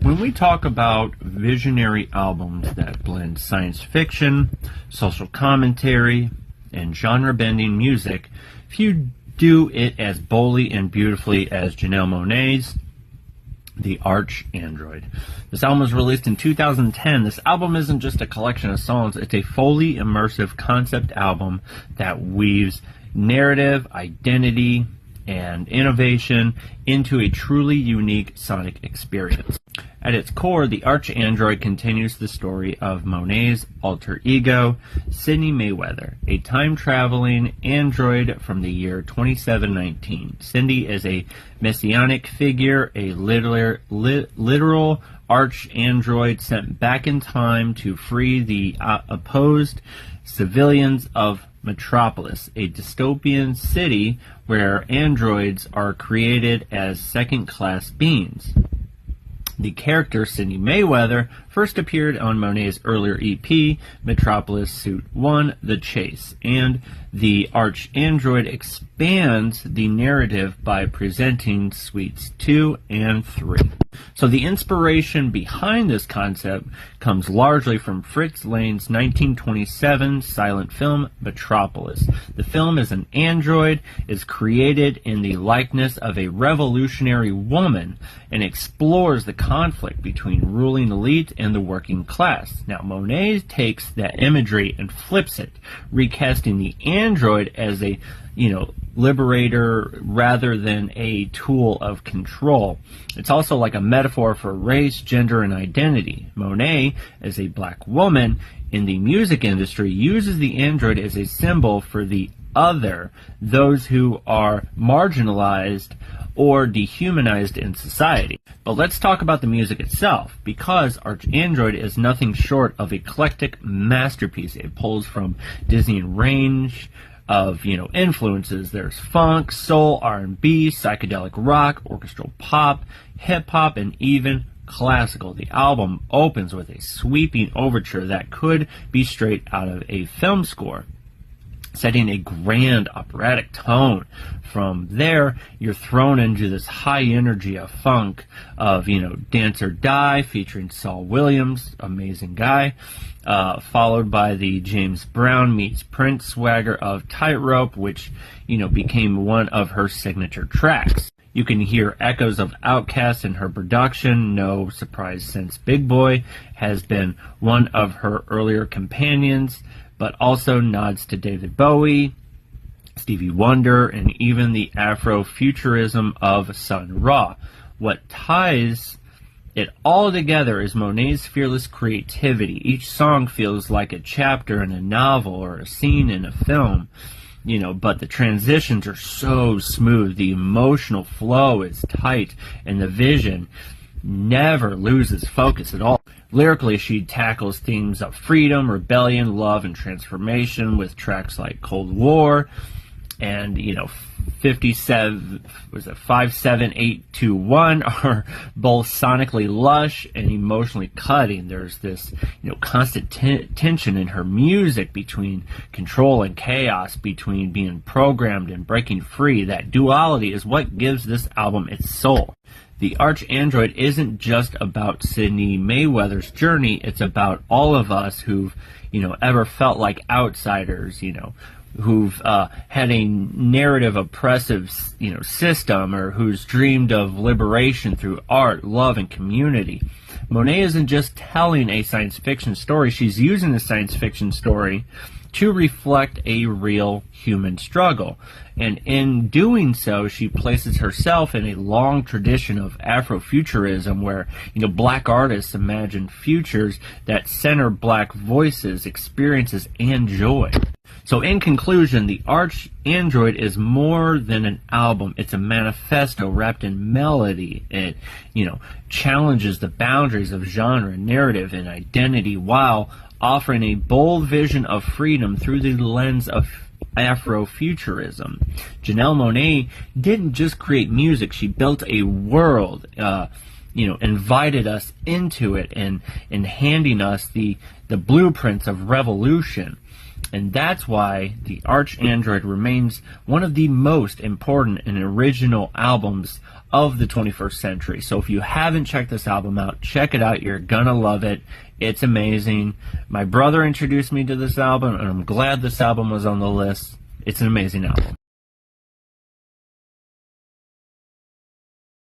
When we talk about visionary albums that blend science fiction, social commentary, and genre-bending music, few do it as boldly and beautifully as Janelle Monáe's The Archandroid. This album was released in 2010. This album isn't just a collection of songs, it's a fully immersive concept album that weaves narrative, identity, and innovation into a truly unique sonic experience. At its core, the Archandroid continues the story of Monáe's alter ego, Sydney Mayweather, a time-traveling android from the year 2719. Cindy is a messianic figure, a literal Archandroid sent back in time to free the opposed civilians of Metropolis, a dystopian city where androids are created as second-class beings. The character, Sydney Mayweather, first appeared on Monáe's earlier EP, Metropolis Suit 1, The Chase, and the Archandroid expands the narrative by presenting Suites 2 and 3. So the inspiration behind this concept comes largely from Fritz Lang's 1927 silent film, Metropolis. The film is an android, is created in the likeness of a revolutionary woman, and explores the conflict between ruling elite and the working class. Now, Monáe takes that imagery and flips it, recasting the android as a, liberator rather than a tool of control. It's also like a metaphor for race, gender, and identity. Monáe, as a black woman in the music industry, uses the android as a symbol for the other, those who are marginalized or dehumanized in society. But let's talk about the music itself, because Archandroid is nothing short of eclectic masterpiece. It pulls from Disney range of influences. There's funk, soul, R&B, psychedelic rock, orchestral pop, hip-hop, and even classical. The album opens with a sweeping overture that could be straight out of a film score, setting a grand operatic tone. From there, you're thrown into this high energy of funk of, Dance or Die, featuring Saul Williams, amazing guy, followed by the James Brown meets Prince swagger of Tightrope, which, became one of her signature tracks. You can hear echoes of Outkast in her production, no surprise since Big Boy has been one of her earlier companions, but also nods to David Bowie, Stevie Wonder, and even the Afrofuturism of Sun Ra. What ties it all together is Monáe's fearless creativity. Each song feels like a chapter in a novel or a scene in a film, but the transitions are so smooth, the emotional flow is tight, and the vision never loses focus at all. Lyrically, she tackles themes of freedom, rebellion, love, and transformation with tracks like Cold War and 57821 are both sonically lush and emotionally cutting. There's this constant tension in her music between control and chaos, between being programmed and breaking free. That duality is what gives this album its soul. The Archandroid isn't just about Sydney Mayweather's journey, it's about all of us who've, ever felt like outsiders, who've had a narrative oppressive, system, or who's dreamed of liberation through art, love, and community. Monáe isn't just telling a science fiction story, she's using the science fiction story to reflect a real human struggle. And in doing so, she places herself in a long tradition of Afrofuturism where, black artists imagine futures that center black voices, experiences, and joy. So in conclusion, the Archandroid is more than an album. It's a manifesto wrapped in melody. It, challenges the boundaries of genre, narrative, and identity while offering a bold vision of freedom through the lens of Afrofuturism. Janelle Monáe didn't just create music, she built a world, invited us into it and handing us the blueprints of revolution. And that's why the Archandroid remains one of the most important and original albums of the 21st century. So if you haven't checked this album out, check it out. You're gonna love it. It's amazing. My brother introduced me to this album, and I'm glad this album was on the list. It's an amazing album.